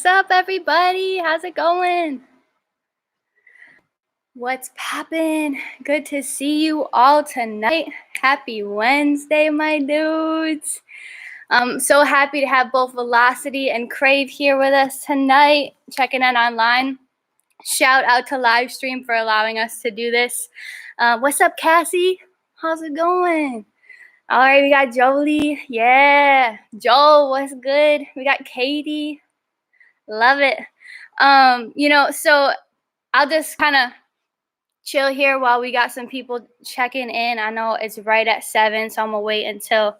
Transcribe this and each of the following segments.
What's up, everybody? How's it going? What's poppin'? Good to see you all tonight. Happy Wednesday, my dudes. I'm so happy to have both Velocity and Crave here with us tonight, checking in online. Shout out to Livestream for allowing us to do this. What's up, Cassie? How's it going? All right, we got Jolie. Yeah. Joel, what's good? We got Katie. Love it. So I'll just kind of chill here while we got some people checking in. I know it's right at 7, so I'm gonna wait until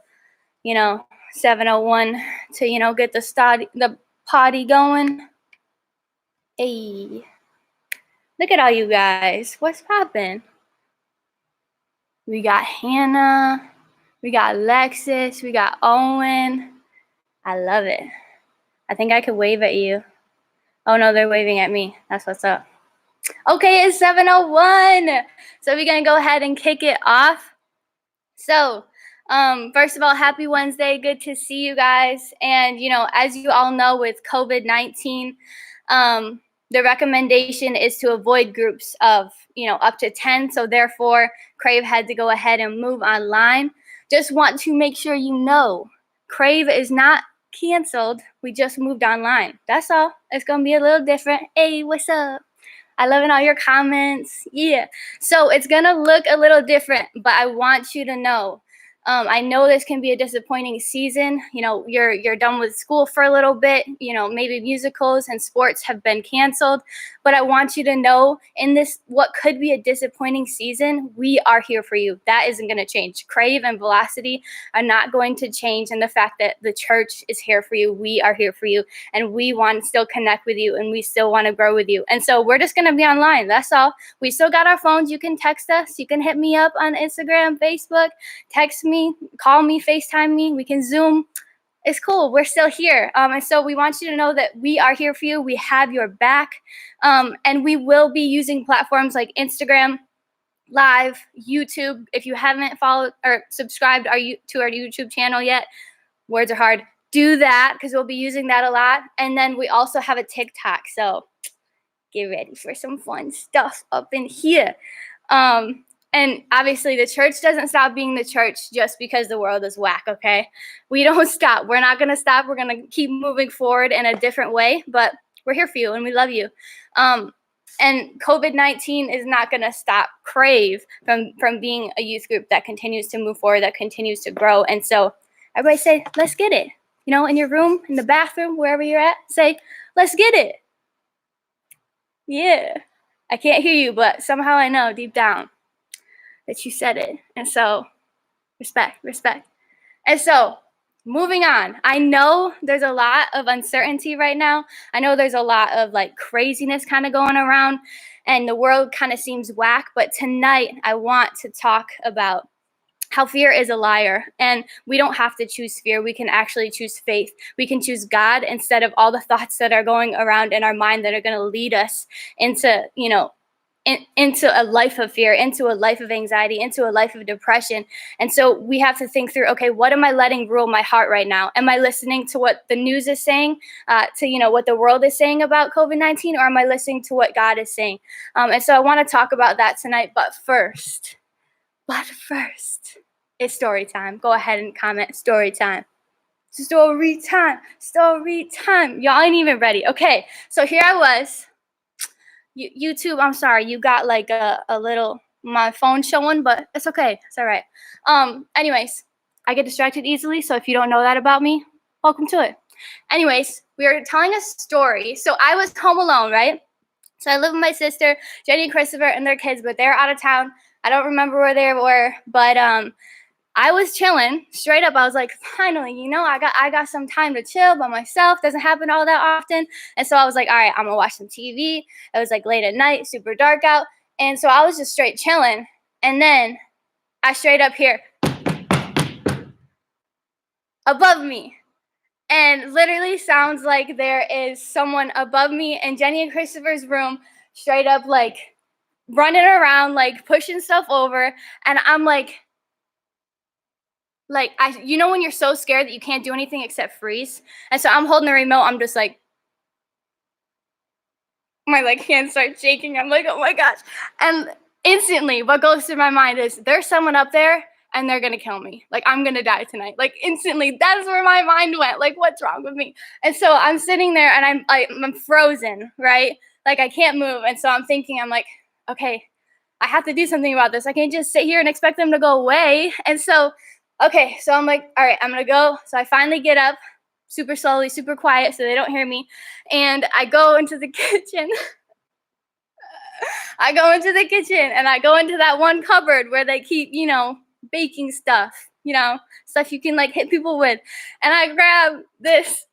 7:01 to get the party going. Hey, look at all you guys. What's poppin'? We got Hannah, we got Lexus, we got Owen. I love it. I think I could wave at you. Oh no, they're waving at me. That's what's up. Okay, it's 7:01. So we're gonna go ahead and kick it off. So, first of all, happy Wednesday. Good to see you guys. And as you all know, with COVID-19, the recommendation is to avoid groups of up to 10. So therefore, Crave had to go ahead and move online. Just want to make sure you know, Crave is not canceled. We just moved online. That's all. It's gonna be a little different. Hey, what's up? I love all your comments. Yeah. So it's going to look a little different, but I want you to know, I know this can be a disappointing season. You're done with school for a little bit. Maybe musicals and sports have been canceled. But I want you to know, in this, what could be a disappointing season, we are here for you. That isn't going to change. Crave and Velocity are not going to change. And the fact that the church is here for you, we are here for you. And we want to still connect with you, and we still want to grow with you. And so we're just going to be online. That's all. We still got our phones. You can text us. You can hit me up on Instagram, Facebook, text me, call me, FaceTime me. We can Zoom. It's cool. We're still here. And so we want you to know that we are here for you. We have your back. And we will be using platforms like Instagram Live, YouTube. If you haven't followed or subscribed to our YouTube channel yet, words are hard. Do that, because we'll be using that a lot. And then we also have a TikTok. So get ready for some fun stuff up in here. And obviously, the church doesn't stop being the church just because the world is whack, okay? We don't stop. We're not going to stop. We're going to keep moving forward in a different way, but we're here for you, and we love you. And COVID-19 is not going to stop Crave from being a youth group that continues to move forward, that continues to grow. And so everybody say, let's get it. In your room, in the bathroom, wherever you're at, say, let's get it. Yeah. I can't hear you, but somehow I know deep down that you said it. And so respect. And so moving on, I know there's a lot of uncertainty right now. I know there's a lot of craziness kind of going around, and the world kind of seems whack. But tonight I want to talk about how fear is a liar, and we don't have to choose fear. We can actually choose faith. We can choose God instead of all the thoughts that are going around in our mind that are going to lead us into, into a life of fear, into a life of anxiety, into a life of depression. And so we have to think through, okay, what am I letting rule my heart right now? Am I listening to what the news is saying, to what the world is saying about COVID-19, or am I listening to what God is saying? And so I want to talk about that tonight. But first, it's story time. Go ahead and comment story time. Story time. Y'all ain't even ready. Okay, so here I was. YouTube, I'm sorry, you got a little, my phone showing, but it's okay. It's all right. Anyways, I get distracted easily, so if you don't know that about me, welcome to it. Anyways, we are telling a story. So I was home alone, right? So I live with my sister, Jenny and Christopher, and their kids, but they're out of town. I don't remember where they were, but I was chilling straight up. I was like, finally, I got some time to chill by myself. Doesn't happen all that often. And so I was like, all right, I'm gonna watch some TV. It was late at night, super dark out. And so I was just straight chilling. And then I straight up hear above me. And literally sounds like there is someone above me in Jenny and Christopher's room, straight up running around, pushing stuff over. And I'm when you're so scared that you can't do anything except freeze. And so I'm holding the remote. I'm just my like hands start shaking. I'm like, oh my gosh. And instantly what goes through my mind is there's someone up there and they're gonna kill me. Like I'm gonna die tonight. Like instantly, that's where my mind went. Like, what's wrong with me? And so I'm sitting there and I'm frozen, right? Like I can't move. And so I'm thinking, I'm like, okay, I have to do something about this. I can't just sit here and expect them to go away. And so, okay, so I'm like, all right, I'm gonna go. So I finally get up super slowly, super quiet so they don't hear me. And I go into the kitchen. I go into the kitchen and I go into that one cupboard where they keep, baking stuff, stuff you can like hit people with. And I grab this.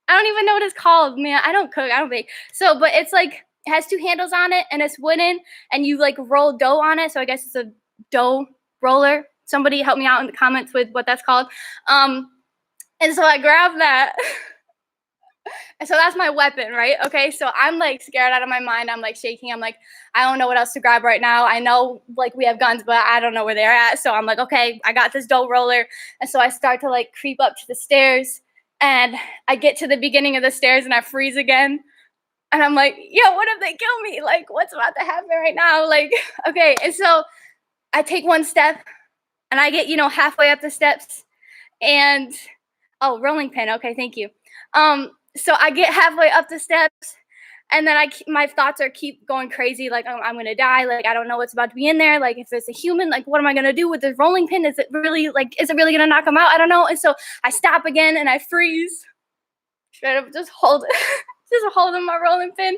I don't even know what it's called, man. I don't cook, I don't bake. So, but it's like, it has two handles on it and it's wooden and you like roll dough on it. So I guess it's a dough roller. Somebody help me out in the comments with what that's called. And so I grab that. So that's my weapon, right? Okay, so I'm like scared out of my mind. I'm like shaking. I'm like, I don't know what else to grab right now. I know like we have guns, but I don't know where they're at. So I'm like, okay, I got this dough roller. And so I start to like creep up to the stairs and I get to the beginning of the stairs and I freeze again. And I'm like, yo, what if they kill me? Like, what's about to happen right now? Like, okay. And so I take one step and I get, halfway up the steps and, oh, rolling pin. Okay, thank you. So I get halfway up the steps and then my thoughts are keep going crazy. Like, I'm going to die. Like, I don't know what's about to be in there. Like, if it's a human, like, what am I going to do with this rolling pin? Is it really going to knock them out? I don't know. And so I stop again and I freeze. Straight up just holding my rolling pin.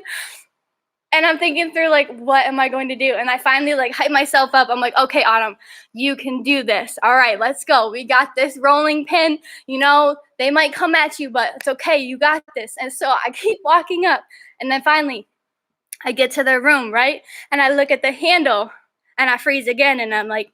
And I'm thinking through, like, what am I going to do? And I finally, like, hype myself up. I'm like, okay, Autumn, you can do this. All right, let's go. We got this rolling pin. They might come at you, but it's okay. You got this. And so I keep walking up. And then finally, I get to the room, right? And I look at the handle, and I freeze again. And I'm like,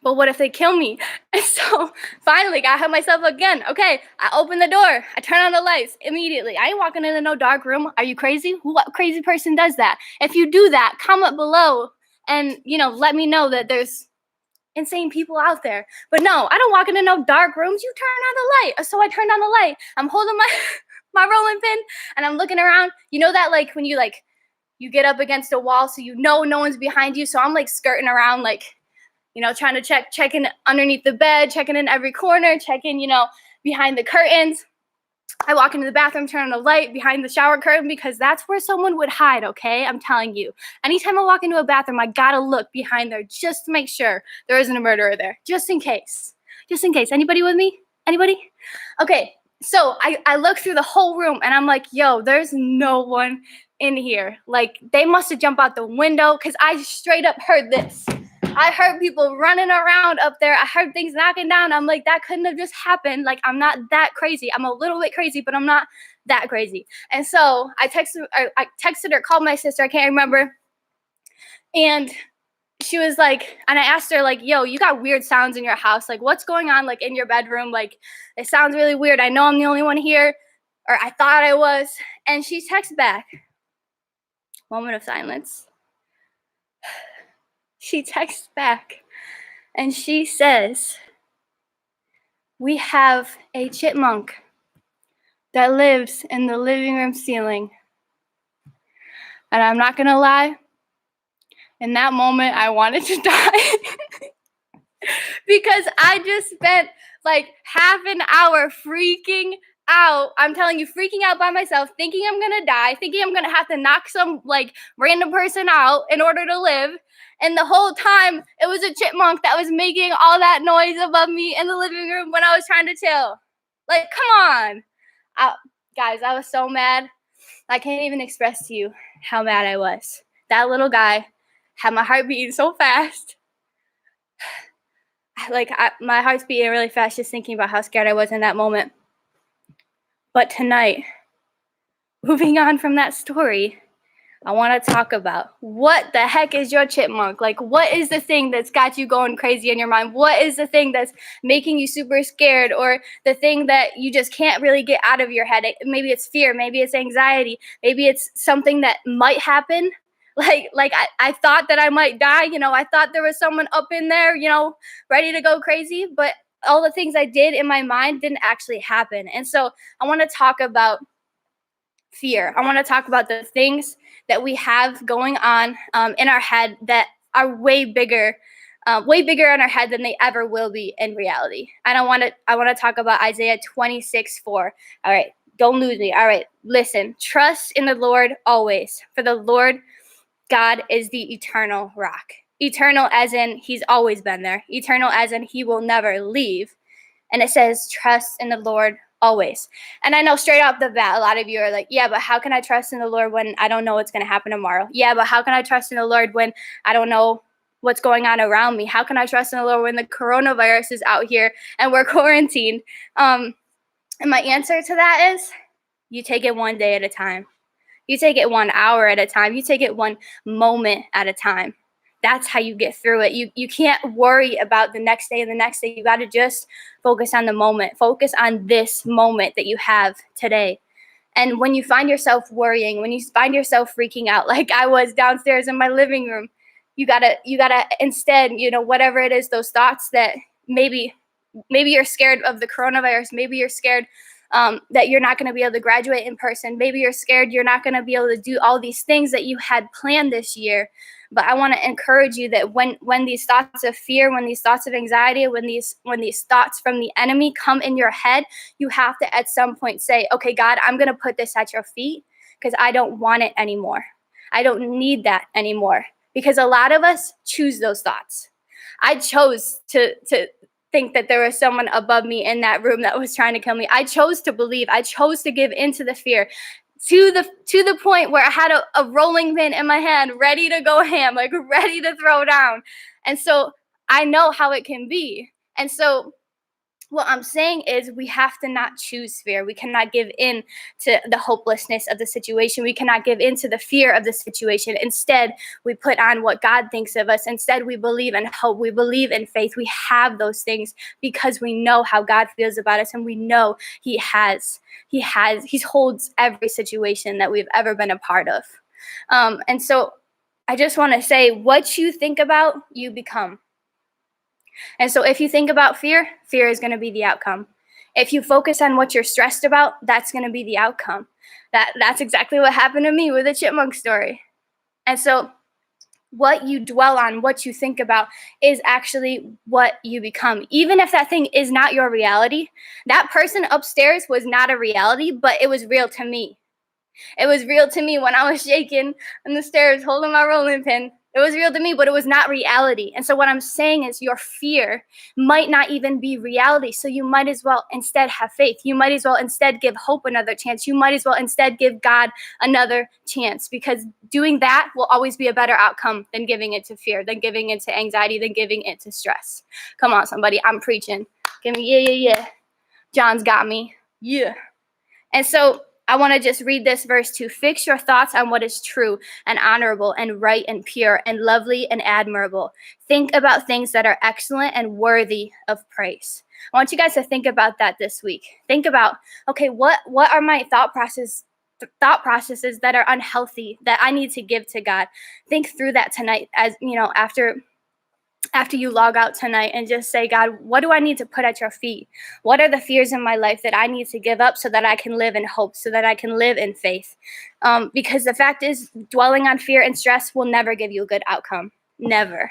but what if they kill me? And so finally, I have myself again. Okay, I open the door. I turn on the lights immediately. I ain't walking into no dark room. Are you crazy? What crazy person does that? If you do that, comment below and, let me know that there's insane people out there. But no, I don't walk into no dark rooms. You turn on the light. So I turned on the light. I'm holding my my rolling pin and I'm looking around. You know that like when you get up against a wall so no one's behind you. So I'm like skirting around like trying to checking underneath the bed, checking in every corner, checking, behind the curtains. I walk into the bathroom, turn on the light behind the shower curtain because that's where someone would hide, okay? I'm telling you. Anytime I walk into a bathroom, I gotta look behind there just to make sure there isn't a murderer there, just in case. Just in case. Anybody with me? Anybody? Okay, so I look through the whole room and I'm like, yo, there's no one in here. Like, they must have jumped out the window because I straight up heard this. I heard people running around up there. I heard things knocking down. I'm like, that couldn't have just happened. Like, I'm not that crazy. I'm a little bit crazy, but I'm not that crazy. And so I texted or called my sister. I can't remember. And she was like, and I asked her, like, yo, you got weird sounds in your house. Like, what's going on, like, in your bedroom? Like, it sounds really weird. I know I'm the only one here, or I thought I was. And she texts back. Moment of silence. She texts back and she says, we have a chipmunk that lives in the living room ceiling. And I'm not gonna lie, in that moment, I wanted to die because I just spent like half an hour freaking out. I'm telling you, freaking out by myself, thinking I'm gonna die, thinking I'm gonna have to knock some like random person out in order to live. And the whole time, it was a chipmunk that was making all that noise above me in the living room when I was trying to chill. Like, come on. Guys, I was so mad. I can't even express to you how mad I was. That little guy had my heart beating so fast. My heart's beating really fast just thinking about how scared I was in that moment. But tonight, moving on from that story, I want to talk about what the heck is your chipmunk? Like, what is the thing that's got you going crazy in your mind? What is the thing that's making you super scared, or the thing that you just can't really get out of your head? Maybe it's fear. Maybe it's anxiety. Maybe it's something that might happen. Like I thought that I might die. I thought there was someone up in there, ready to go crazy. But all the things I did in my mind didn't actually happen. And so I want to talk about fear. I want to talk about the things that we have going on in our head that are way bigger in our head than they ever will be in reality. And I want to talk about Isaiah 26:4. All right, don't lose me. All right, listen. Trust in the Lord always, for the Lord God is the eternal rock. Eternal as in he's always been there. Eternal as in he will never leave. And it says, trust in the Lord always. And I know straight off the bat, a lot of you are like, yeah, but how can I trust in the Lord when I don't know what's going to happen tomorrow? Yeah, but how can I trust in the Lord when I don't know what's going on around me? How can I trust in the Lord when the coronavirus is out here and we're quarantined? And my answer to that is, you take it one day at a time. You take it 1 hour at a time. You take it one moment at a time. That's how you get through it. You can't worry about the next day and the next day. You got to just focus on the moment. Focus on this moment that you have today. And when you find yourself worrying, when you find yourself freaking out, like I was downstairs in my living room, you gotta instead, whatever it is, those thoughts that maybe you're scared of the coronavirus. Maybe you're scared that you're not going to be able to graduate in person. Maybe you're scared you're not going to be able to do all these things that you had planned this year. But I want to encourage you that when these thoughts of fear, when these thoughts of anxiety, when these thoughts from the enemy come in your head, you have to at some point say, okay, God, I'm going to put this at your feet because I don't want it anymore. I don't need that anymore. Because a lot of us choose those thoughts. I chose to think that there was someone above me in that room that was trying to kill me. I chose to believe. I chose to give into the fear to the point where I had a rolling pin in my hand ready to go ham, like ready to throw down. And so I know how it can be. And so what I'm saying is we have to not choose fear. We cannot give in to the hopelessness of the situation. We cannot give in to the fear of the situation. Instead, we put on what God thinks of us. Instead, we believe in hope. We believe in faith. We have those things because we know how God feels about us, and we know He holds every situation that we've ever been a part of. And so I just want to say, what you think about, you become. And so if you think about fear, fear is going to be the outcome. If you focus on what you're stressed about, that's going to be the outcome. That's exactly what happened to me with the Chipmunk story. And so what you dwell on, what you think about is actually what you become. Even if that thing is not your reality, that person upstairs was not a reality, but it was real to me. It was real to me when I was shaking on the stairs holding my rolling pin. It was real to me, but it was not reality. And so what I'm saying is your fear might not even be reality. So you might as well instead have faith. You might as well instead give hope another chance. You might as well instead give God another chance, because doing that will always be a better outcome than giving it to fear, than giving it to anxiety, than giving it to stress. Come on, somebody. I'm preaching. Give me, yeah. John's got me. Yeah. And so I want to just read this verse too. Fix your thoughts on what is true and honorable and right and pure and lovely and admirable. Think about things that are excellent and worthy of praise. I want you guys to think about that this week. Think about, okay, what are my thought processes that are unhealthy that I need to give to God? Think through that tonight, as after you log out tonight, and just say, God, what do I need to put at your feet? What are the fears in my life that I need to give up so that I can live in hope, so that I can live in faith? Because the fact is, dwelling on fear and stress will never give you a good outcome. Never.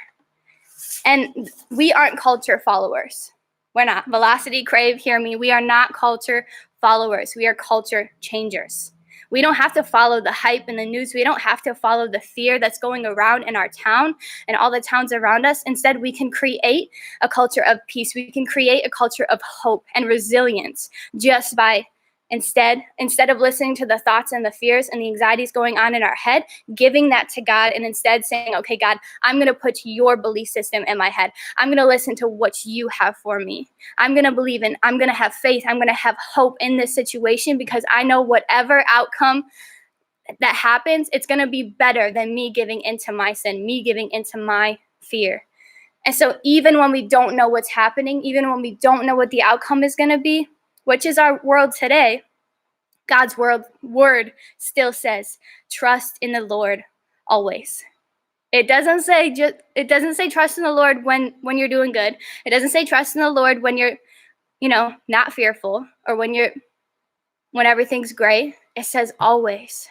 And we aren't culture followers. We're not. Velocity, Crave, hear me. We are not culture followers. We are culture changers. We don't have to follow the hype in the news. We don't have to follow the fear that's going around in our town and all the towns around us. Instead, we can create a culture of peace. We can create a culture of hope and resilience just by instead of listening to the thoughts and the fears and the anxieties going on in our head, giving that to God, and instead saying, okay, God, I'm going to put your belief system in my head. I'm going to listen to what you have for me. I'm going to believe in, I'm going to have faith. I'm going to have hope in this situation, because I know whatever outcome that happens, it's going to be better than me giving into my sin, me giving into my fear. And so even when we don't know what's happening, even when we don't know what the outcome is going to be, which is our world today, God's word still says, trust in the Lord always. It doesn't say trust in the Lord when you're doing good. It doesn't say trust in the Lord when you're, not fearful, or when you're when everything's great, it says always.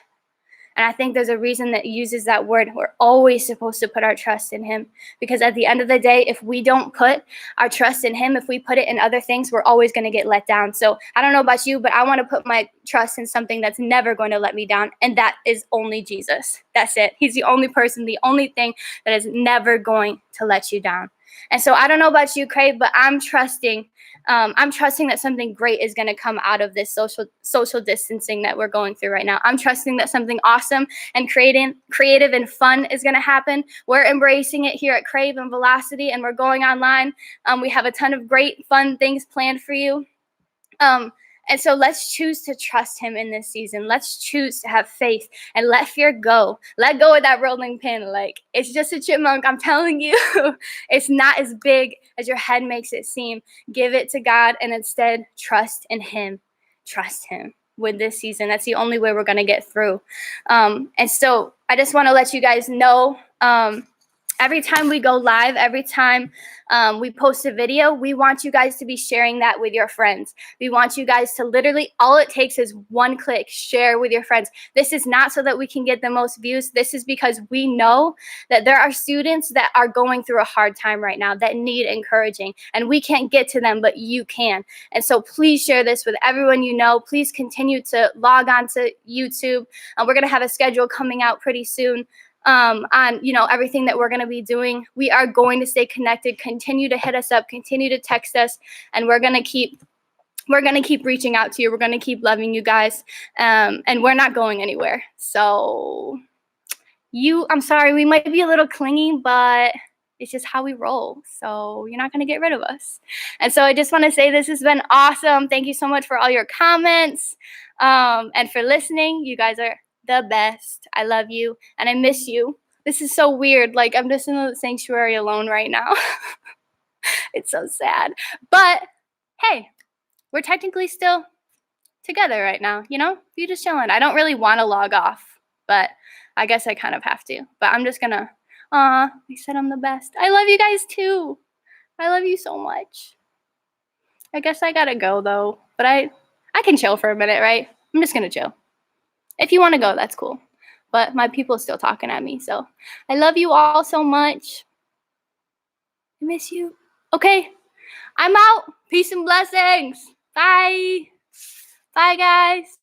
And I think there's a reason that uses that word. We're always supposed to put our trust in him, because at the end of the day, if we don't put our trust in him, if we put it in other things, we're always going to get let down. So I don't know about you, but I want to put my trust in something that's never going to let me down. And that is only Jesus. That's it. He's the only person, the only thing that is never going to let you down. And so I don't know about you, Crave, but I'm trusting that something great is going to come out of this social distancing that we're going through right now. I'm trusting that something awesome and creative and fun is going to happen. We're embracing it here at Crave and Velocity, and we're going online. We have a ton of great, fun things planned for you. And so let's choose to trust him in this season. Let's choose to have faith and let fear go. Let go of that rolling pin. Like, it's just a chipmunk. I'm telling you, it's not as big as your head makes it seem. Give it to God and instead trust in him. Trust him with this season. That's the only way we're going to get through. And so I just want to let you guys know, every time we go live, every time we post a video, we want you guys to be sharing that with your friends. We want you guys to literally, all it takes is one click, share with your friends. This is not so that we can get the most views. This is because we know that there are students that are going through a hard time right now that need encouraging, and we can't get to them, but you can. And so please share this with everyone you know. Please continue to log on to YouTube. We're going to have a schedule coming out pretty soon on everything that we're going to be doing. We are going to stay connected. Continue to hit us up, continue to text us, and we're going to keep reaching out to you. We're going to keep loving you guys, and we're not going anywhere. So I'm sorry, we might be a little clingy, but it's just how we roll. So you're not going to get rid of us. And so I just want to say this has been awesome. Thank you so much for all your comments, and for listening. You guys are the best. I love you and I miss you. This is so weird. Like, I'm just in the sanctuary alone right now. It's so sad. But hey, we're technically still together right now, You're just chilling. I don't really want to log off, but I guess I kind of have to. But I'm just gonna, I said I'm the best. I love you guys too. I love you so much. I guess I gotta go though, but I can chill for a minute, right? I'm just gonna chill. If you want to go, that's cool. But my people are still talking at me, so I love you all so much. I miss you. Okay, I'm out. Peace and blessings. Bye. Bye, guys.